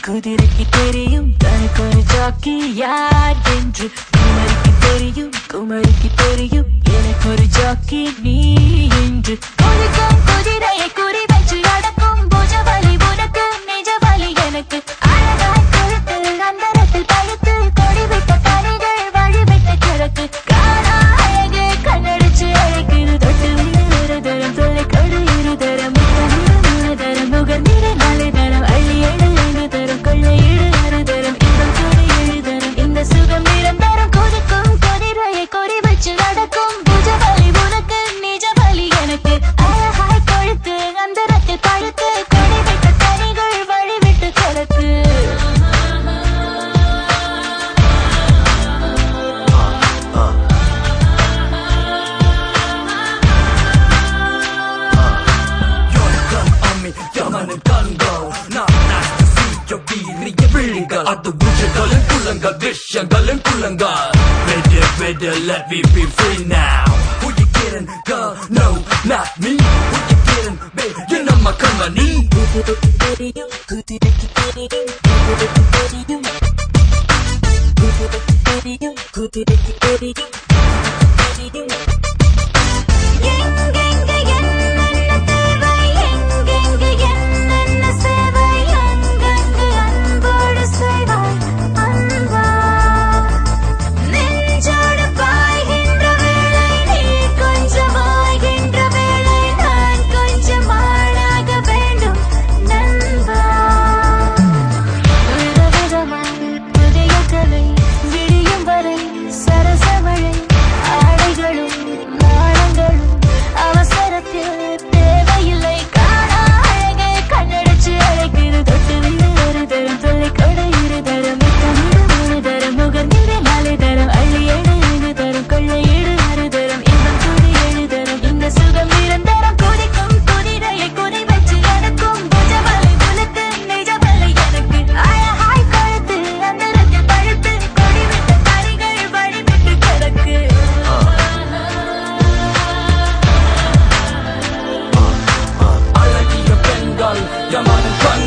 குதிரைக்கு தெரியும் தனக்கு ஒரு ஜாக்கி யார் என்று. குமரிக்கு தெரியும் குமரிக்கு தெரியும் எனக்கு ஒரு ஜாக்கி நீ என்று. குதிக்கும் குதிரையை குறி வச்சு நடக்கும் புஜபலி உனக்கு நிஜபலி எனக்கு. அழகாய் கொழுத்து அந்தரத்தில் பழுத்து கொடிவிட்ட கனிகள் வழிவிட்டு கிடக்கு. காணா அழகு கண்ணடிச்சு அழைக்குது தொட்டு ஒரு தரம் தொலை கடு இரு தரம் மூணு தரம் முகர் நீரை நாளை தரம் அள்ளி எழு தரம் கொள்ளை இடு அறு தரம் இன்பம் கொடி எழு தரம் இந்த சுகம் நிரந்தரம். கொதிக்கும் கொதிரையை கொடி வச்சு நடக்கும் புஜபலி உனக்கு நிஜபலி எனக்கு. அழகாய் கொழுத்து அந்தரத்தில் பழுத்து கொடிவிட்ட கனிகள் வழிவிட்டு கிடக்கு. Yamanın kangal Not nice to see your வீரிய விழிகள் அது உஜகளின் குலங்கள் விஷயங்களின் குலங்கள். Ready, let me be free now. Who you kidding, girl? No, not me. Who you kidding, babe? You know my company. குதிரைக்கு தெரியும் குதிரைக்கு தெரியும் குதிரைக்கு தெரியும் குதிரைக்கு தெரியும் குதிரைக்கு தெரியும் தெரியும். எங்கெங்க என்னென்ன தேவை எங்கெங்க என்னென்ன சேவை அங்கங்கு அன்போடு செய்வாய் அன்பா. நெஞ்சோடு பாய்கின்ற வேளை நீ கொஞ்சமாகின்ற வேளை நான் கொஞ்சம் ஆளாக வேண்டும் நண்பா. விதவிதமாய் புதிய கலை விடியும் வரை சரசமழை ஆடைகளும் நாணங்களும் அவசரத்தில் தேவையில்லை. காணா அழகை கண்ணடிச்சு அழைக்குது தொட்டு விடு ஒரு தரம் தொலை கொடை இரு தரம் முத்தமிடு மூணு தரம் முகர் நீரை நாளை தரம் அள்ளி எழு ஐந்து தரம் கொள்ளை இடு அறு தரம் இன்பம் கொடி எழு தரம் இந்த சுகம் நிரந்தரம். கொதிக்கும் குதிரையை குறி வச்சு நடக்கும் புஜபலி உனக்கு நிஜபலி எனக்கு. அழகாய் கொழுத்து அந்தரத்தில் பழுத்து கொடிவிட்ட கனிகள் வழிவிட்டு கிடக்கு. அழகிய பெண்கள் Yamanın kangal